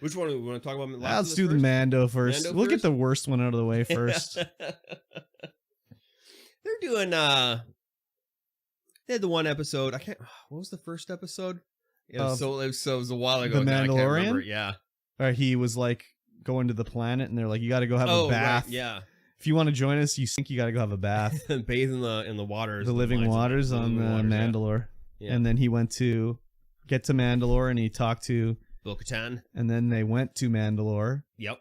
Which one do we want to talk about? Let's do the Mando first. We'll get the worst one out of the way first. They're doing they had the one episode. I can't. What was the first episode? It was a while ago. The Mandalorian. I can't remember. Yeah. Or he was like going to the planet, and they're like, "You got to go have a bath." Right, yeah. If you want to join us, you think you got to go have a bath. Bathe in the waters. The living waters on Mandalore. Yeah. And then he went to get to Mandalore, and he talked to Bo-Katan. And then they went to Mandalore. Yep.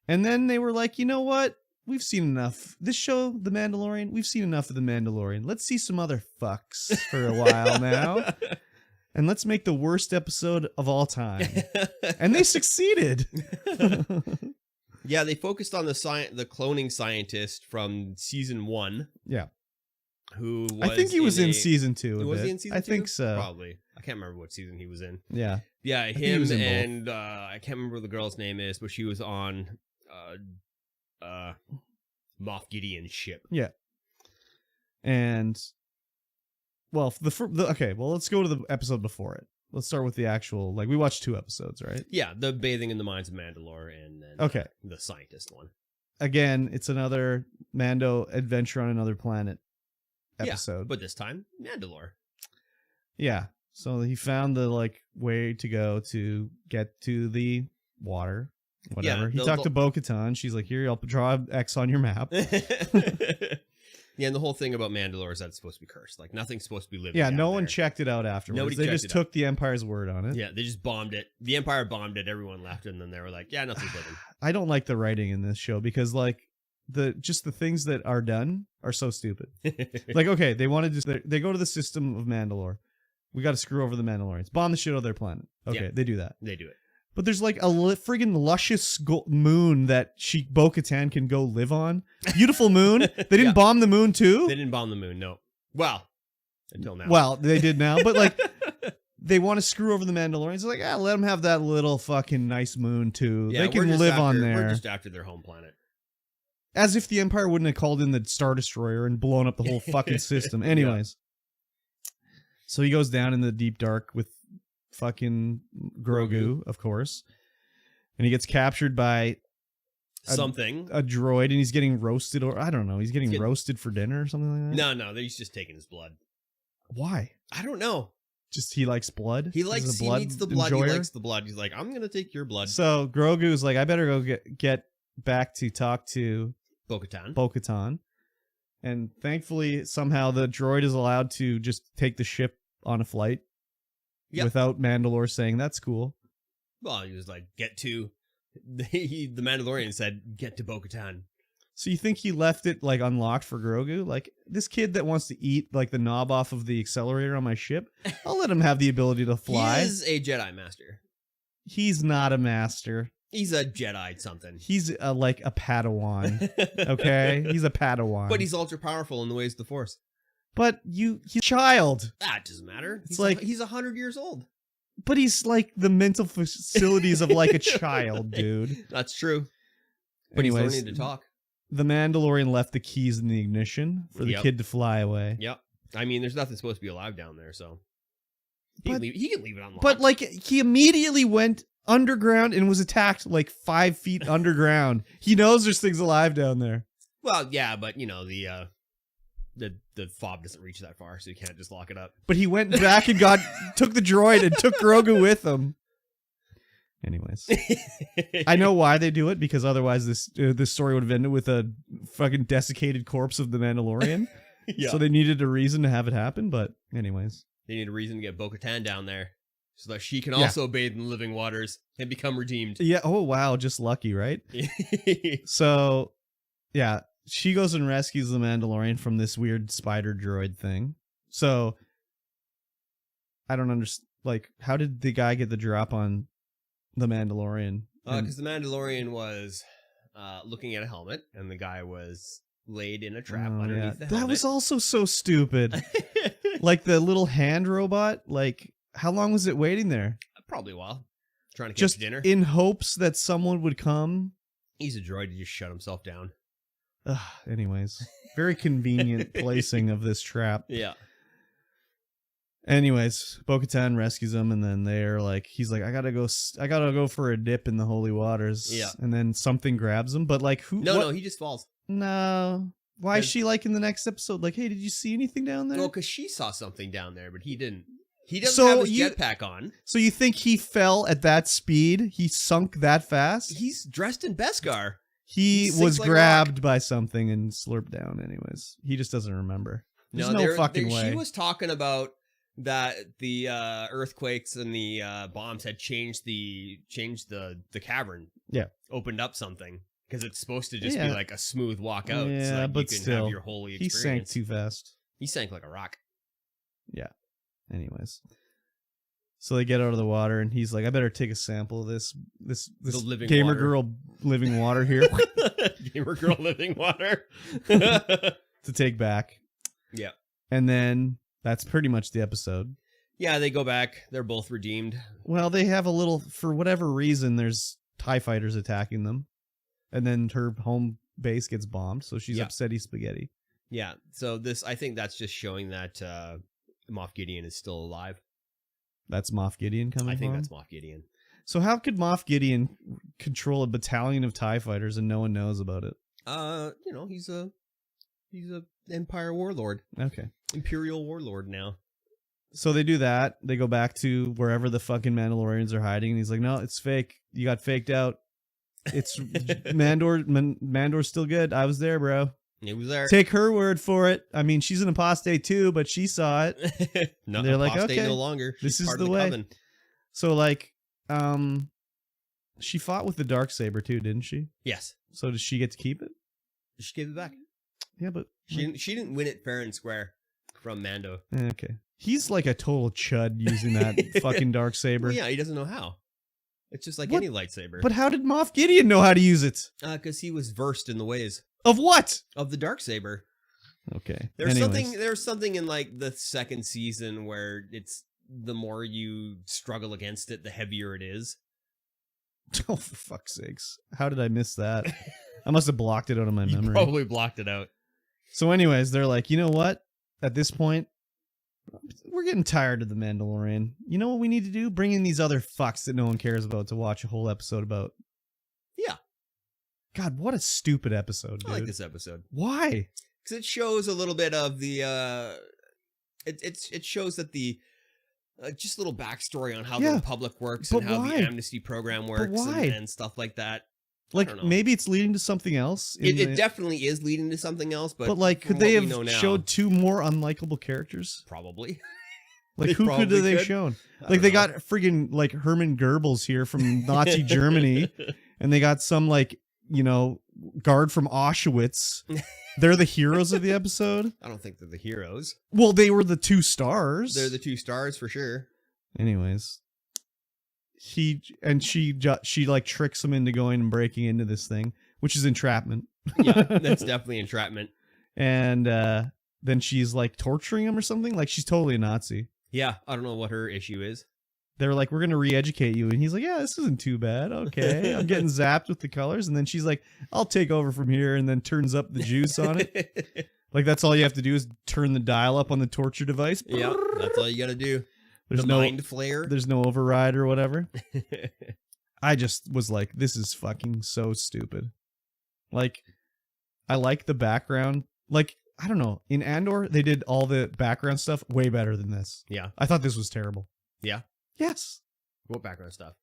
And then they were like, you know what? We've seen enough. This show, The Mandalorian, we've seen enough of The Mandalorian. Let's see some other fucks for a while now. And let's make the worst episode of all time. And they succeeded. Yeah, they focused on the cloning scientist from season 1. Yeah. Who was I think he was in season 2. Was he in season 2? I think so. Probably. I can't remember what season he was in. Yeah. Yeah, him and I can't remember what the girl's name is, but she was on Moff Gideon's ship. Yeah. And well, let's go to the episode before it. Let's start with the actual, we watched 2 episodes, right? Yeah, the Bathing in the Mines of Mandalore and then the scientist one. Again, it's another Mando adventure on another planet episode. Yeah, but this time, Mandalore. Yeah. So he found the way to go to get to the water. Whatever. Yeah, he talked to Bo-Katan. She's like, here, I'll draw an X on your map. Yeah, and the whole thing about Mandalore is that it's supposed to be cursed. Nothing's supposed to be living. Yeah, no one checked it out afterwards. They just took the Empire's word on it. Yeah, they just bombed it. The Empire bombed it. Everyone left, and then they were like, yeah, nothing's living. I don't like the writing in this show because, the things that are done are so stupid. Okay, they go to the system of Mandalore. We got to screw over the Mandalorians. Bomb the shit out of their planet. Okay, yeah, they do that. They do it. But there's a friggin' luscious moon that Bo-Katan can go live on. Beautiful moon. They didn't bomb the moon too? They didn't bomb the moon, no. Well, until now. Well, they did now. But they want to screw over the Mandalorians. They're like, let them have that little fucking nice moon too. Yeah, they can live on there. We're just after their home planet. As if the Empire wouldn't have called in the Star Destroyer and blown up the whole fucking system. Anyways. Yeah. So he goes down in the deep dark with fucking Grogu, of course. And he gets captured by a droid, and he's getting roasted, or I don't know, he's getting roasted for dinner or something like that? No, he's just taking his blood. Why? I don't know. Just he likes blood? He needs the blood. Enjoyer? He likes the blood. He's like, I'm going to take your blood. So Grogu's like, I better go get back to talk to Bo-Katan. And thankfully, somehow the droid is allowed to just take the ship on a flight without Mandalore saying, that's cool. Well, he was like, get to... the Mandalorian said, get to Bo-Katan. So you think he left it unlocked for Grogu? This kid that wants to eat the knob off of the accelerator on my ship, I'll let him have the ability to fly. He is a Jedi master. He's not a master. He's a Jedi something. He's a Padawan. Okay? He's a Padawan. But he's ultra powerful in the ways of the Force. But he's a child. That doesn't matter. It's he's 100 years old. But he's the mental facilities of a child, dude. That's true. But anyways, he's learning to talk. The Mandalorian left the keys in the ignition for the kid to fly away. Yep. I mean, there's nothing supposed to be alive down there, so he can leave it unlocked. But he immediately went underground and was attacked 5 feet underground. He knows there's things alive down there. Well, yeah, but the fob doesn't reach that far, so you can't just lock it up. But he went back and took the droid and took Grogu with him. Anyways, I know why they do it, because otherwise this story would have ended with a fucking desiccated corpse of the Mandalorian. Yeah. So they needed a reason to have it happen, but anyways. They need a reason to get Bo-Katan down there so that she can also bathe in the living waters and become redeemed. Yeah, oh wow, just lucky, right? So, yeah, she goes and rescues the Mandalorian from this weird spider droid thing. So, I don't understand, how did the guy get the drop on the Mandalorian? Because the Mandalorian was looking at a helmet, and the guy was laid in a trap underneath the helmet. That was also so stupid. The little hand robot, how long was it waiting there? Probably a while. Trying to catch just dinner. In hopes that someone would come. He's a droid, he just shut himself down. Anyways, very convenient placing of this trap. Yeah. Anyways, Bo-Katan rescues him, and then they're like, he's like, I gotta go for a dip in the holy waters. Yeah. And then something grabs him, but like who? No, he just falls. No. Why is she like in the next episode? Like, hey, did you see anything down there? Well, because she saw something down there, but he didn't. He doesn't have his jetpack on. So you think he fell at that speed? He sunk that fast? He's dressed in Beskar. He was grabbed by something and slurped down. Anyways, he just doesn't remember. There's no fucking way. She was talking about that the earthquakes and the bombs had changed the cavern. Yeah, opened up something because it's supposed to just be like a smooth walk out. Yeah, so that but you can still, have your holy experience. He sank too fast. He sank like a rock. Yeah. Anyways, so they get out of the water, and he's like, "I better take a sample of this gamer girl living water here." Gamer girl living water to take back. Yeah. And then that's pretty much the episode. Yeah, they go back. They're both redeemed. Well, they have a little, for whatever reason, there's TIE fighters attacking them. And then her home base gets bombed, so she's upsetty spaghetti. Yeah, so I think that's just showing that Moff Gideon is still alive. That's Moff Gideon coming from? I think that's Moff Gideon. So how could Moff Gideon control a battalion of TIE fighters and no one knows about it? He's a Empire warlord. Okay. Imperial warlord now. So they do that. They go back to wherever the fucking Mandalorians are hiding, and he's like, "No, it's fake. You got faked out. It's Mandor's still good. I was there, bro. He was there. Take her word for it. I mean, she's an apostate too, but she saw it." No, they're like, "Okay, no longer. This is the way." Coven. So like, she fought with the Darksaber too, didn't she? Yes. So does she get to keep it? She gave it back. Yeah, but she didn't win it fair and square from Mando. Okay. He's like a total chud using that fucking Darksaber. Well, yeah, he doesn't know how. It's just like any lightsaber. But how did Moff Gideon know how to use it? Because he was versed in the ways. Of what? Of the Darksaber. Okay. There's something in like the second season where it's the more you struggle against it, the heavier it is. Oh, for fuck's sakes. How did I miss that? I must have blocked it out of my memory. You probably blocked it out. So anyways, they're like, you know what? At this point, we're getting tired of the Mandalorian. You know what we need to do? Bring in these other fucks that no one cares about to watch a whole episode about. Yeah. God, what a stupid episode, dude. I like this episode. Why? Because it shows a little bit of the... It shows that the... just a little backstory on how the Republic works and how the amnesty program works and stuff like that. Like, maybe it's leading to something else. It definitely is leading to something else, but like, could they have showed two more unlikable characters? Probably. Like, who could have they shown? Like, they got friggin' like Hermann Goebbels here from Nazi Germany, and they got some like, guard from Auschwitz. They're the heroes of the episode. I don't think they're the heroes. Well, they were the 2 stars. They're the 2 stars for sure. Anyways. She like tricks him into going and breaking into this thing, which is entrapment. Yeah, that's definitely entrapment. And then she's like torturing him or something. Like, she's totally a Nazi. Yeah, I don't know what her issue is. They're like, we're gonna re-educate you, and he's like, yeah, this isn't too bad. Okay, I'm getting zapped with the colors, and then she's like, I'll take over from here, and then turns up the juice on it. Like, that's all you have to do is turn the dial up on the torture device. Yeah, that's all you gotta do. There's no mind flare. There's no override or whatever. I just was like, this is fucking so stupid. Like, I like the background. Like, I don't know. In Andor, they did all the background stuff way better than this. Yeah. I thought this was terrible. Yeah? Yes. What background stuff?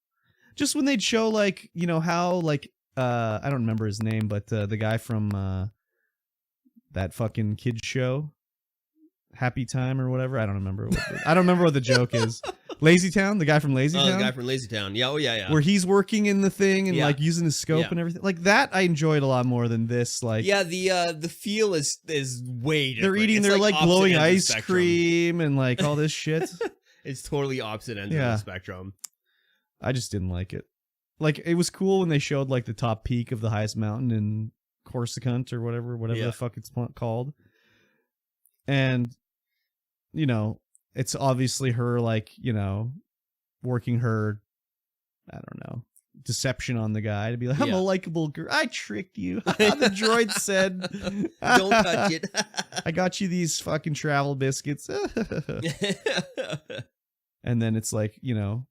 Just when they'd show, like, how, like, I don't remember his name, but the guy from that fucking kids show. Happy Time or whatever. I don't remember. I don't remember what the joke is. Lazy Town, the guy from Lazy Town. The guy from Lazy Town. Yeah, oh yeah. Where he's working in the thing and like using his scope and everything. Like that, I enjoyed a lot more than this. Like, yeah, the feel is way different. They're eating, they're like blowing ice cream and like all this shit. It's totally opposite ends of the spectrum. I just didn't like it. Like, it was cool when they showed like the top peak of the highest mountain in Coruscant or whatever the fuck it's called, and. It's obviously her, like, working her, I don't know, deception on the guy to be like, I'm a likable girl. I tricked you. The droid said, don't touch it. I got you these fucking travel biscuits. And then it's like, you know,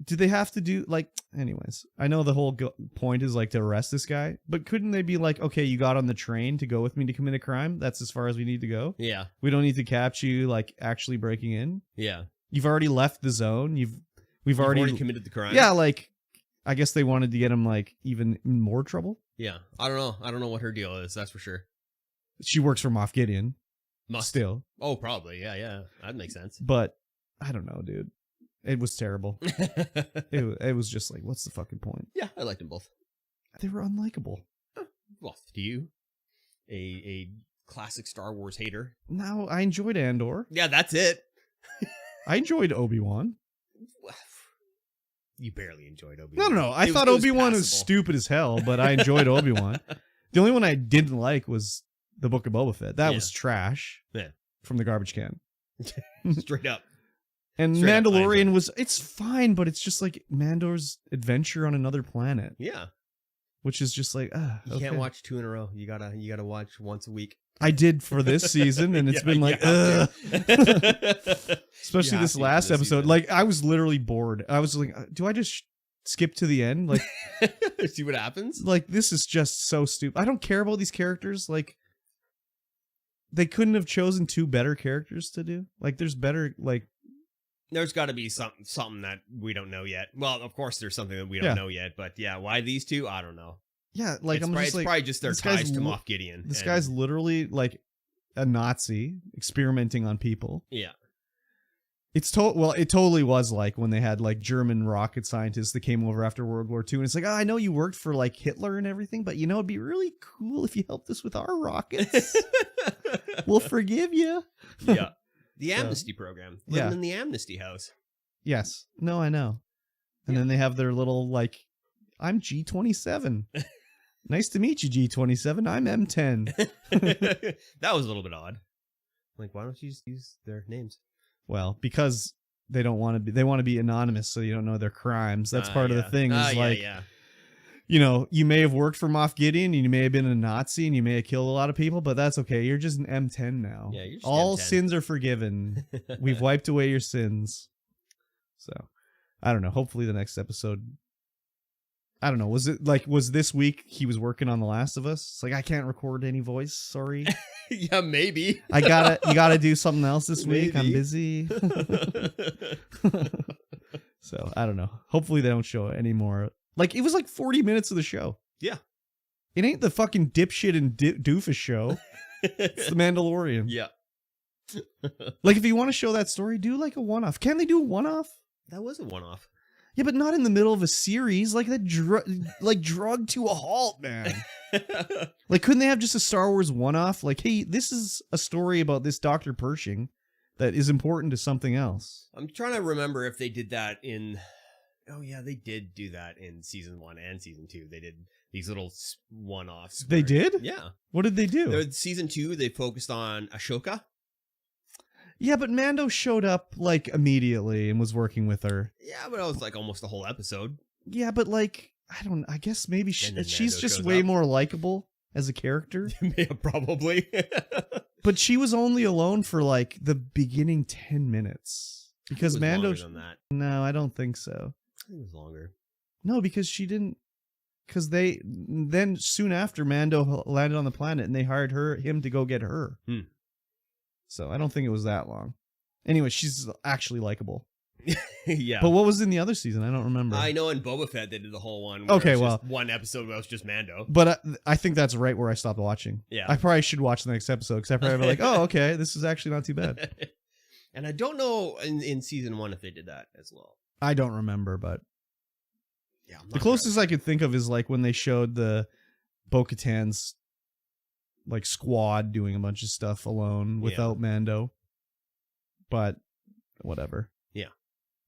do they have to do like, anyways, I know the whole point is like to arrest this guy, but couldn't they be like, okay, you got on the train to go with me to commit a crime. That's as far as we need to go. Yeah. We don't need to catch you like actually breaking in. Yeah. You've already left the zone. We've already committed the crime. Yeah. Like, I guess they wanted to get him like even in more trouble. Yeah. I don't know. I don't know what her deal is. That's for sure. She works for Moff Gideon. Must still. Oh, probably. Yeah. Yeah. That makes sense. But I don't know, dude. It was terrible. it was just like, what's the fucking point? Yeah, I liked them both. They were unlikable. Well, to you, a classic Star Wars hater. No, I enjoyed Andor. Yeah, that's it. I enjoyed Obi-Wan. You barely enjoyed Obi-Wan. No. I thought Obi-Wan was stupid as hell, but I enjoyed Obi-Wan. The only one I didn't like was the Book of Boba Fett. That was trash. Yeah. From the garbage can. Straight up. And straight Mandalorian it's fine, but it's just like Mando's adventure on another planet. Yeah. Which is just like, you can't watch 2 in a row. You gotta watch once a week. I did for this season, and it's been like, especially this last episode. Season. Like, I was literally bored. I was like, do I just skip to the end? Like, see what happens? Like, this is just so stupid. I don't care about these characters. Like, they couldn't have chosen 2 better characters to do. Like, there's better, like, there's got to be something that we don't know yet. Well, of course, there's something that we don't know yet. But yeah, why these 2? I don't know. Yeah, like it's probably just their ties to Moff Gideon. This guy's literally like a Nazi experimenting on people. Yeah. It totally was like when they had like German rocket scientists that came over after World War II, and it's like, I know you worked for like Hitler and everything, but you know, it'd be really cool if you helped us with our rockets. We'll forgive you. Yeah. The amnesty program. Living in the amnesty house. Yes. No, I know. And then they have their little like, I'm G27. Nice to meet you, G27. I'm M10. That was a little bit odd. Like, why don't you just use their names? Well, because they don't want to be. They want to be anonymous, so you don't know their crimes. That's part of the thing. Is like, you know, you may have worked for Moff Gideon, and you may have been a Nazi, and you may have killed a lot of people, but that's okay. You're just an M10 now. Yeah, you're just all M10. Sins are forgiven. We've wiped away your sins. So, I don't know. Hopefully, the next episode. I don't know. Was this week he was working on The Last of Us? It's like, I can't record any voice. Sorry. Yeah, maybe. You gotta do something else this week. I'm busy. So I don't know. Hopefully they don't show any more. Like, it was like 40 minutes of the show. Yeah. It ain't the fucking dipshit and doofus show. It's the Mandalorian. Yeah. Like, if you want to show that story, do like a one-off. Can they do a one-off? That was a one-off. Yeah, but not in the middle of a series. Like that, drug to a halt, man. Like, couldn't they have just a Star Wars one-off? Like, hey, this is a story about this Dr. Pershing that is important to something else. I'm trying to remember if they did that in. Oh yeah, they did do that in season 1 and season 2. They did these little one-offs. They did? Yeah. What did they do? Season 2, they focused on Ashoka. Yeah, but Mando showed up, like, immediately and was working with her. Yeah, but it was, like, almost the whole episode. Yeah, but, like, I guess maybe she's just way more likable as a character. Yeah, probably. But she was only alone for, like, the beginning 10 minutes. Because Mando... Longer than that. No, I don't think so. I think it was longer. No, because she didn't... Because then soon after, Mando landed on the planet and they hired him to go get her. Hmm. So I don't think it was that long. Anyway, she's actually likable. Yeah. But what was in the other season? I don't remember. I know in Boba Fett they did the whole one. Okay, well. One episode where it was just Mando. But I think that's right where I stopped watching. Yeah. I probably should watch the next episode because I probably be like, oh, okay, this is actually not too bad. And I don't know in season 1 if they did that as well. I don't remember, but. Yeah. The closest I could think of is like when they showed the Bo-Katan's like squad doing a bunch of stuff alone without Mando. But whatever. Yeah.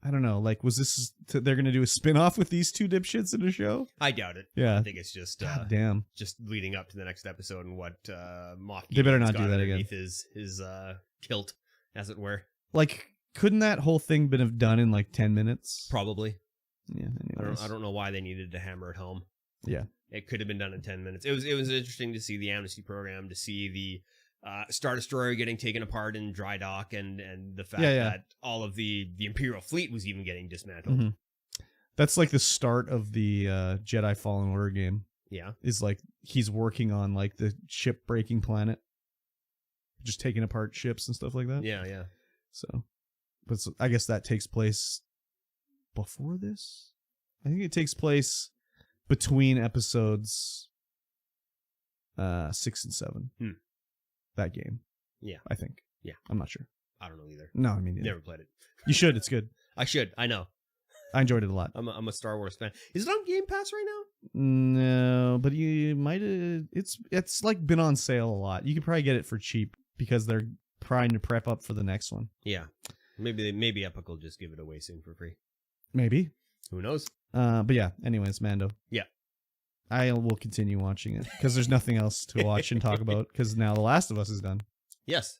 I don't know. Like, was this they're going to do a spin-off with these 2 dipshits in a show? I doubt it. Yeah. I think it's just damn. Just leading up to the next episode and what Moff Gideon's they better not do that again. His kilt, as it were. Like, couldn't that whole thing been have done in like 10 minutes? Probably. Yeah. I don't know why they needed to hammer it home. Yeah. It could have been done in 10 minutes. It was interesting to see the amnesty program, to see the Star Destroyer getting taken apart in dry dock, and the fact that all of the Imperial fleet was even getting dismantled. Mm-hmm. That's like the start of the Jedi Fallen Order game. Yeah. Is like he's working on like the ship breaking planet, just taking apart ships and stuff like that. Yeah, yeah. So, but I guess that takes place before this. I think it takes place between episodes 6 and 7. That game. Yeah. I think. Yeah. I'm not sure. I don't know either. No, I mean, never played it. You should. It's good. I should. I know. I enjoyed it a lot. I'm a Star Wars fan. Is it on Game Pass right now? No, but you might. It's like been on sale a lot. You could probably get it for cheap because they're trying to prep up for the next one. Yeah. Maybe Epic will just give it away soon for free. Maybe. Who knows? But yeah. Anyways, Mando. Yeah. I will continue watching it because there's nothing else to watch and talk about because now The Last of Us is done. Yes.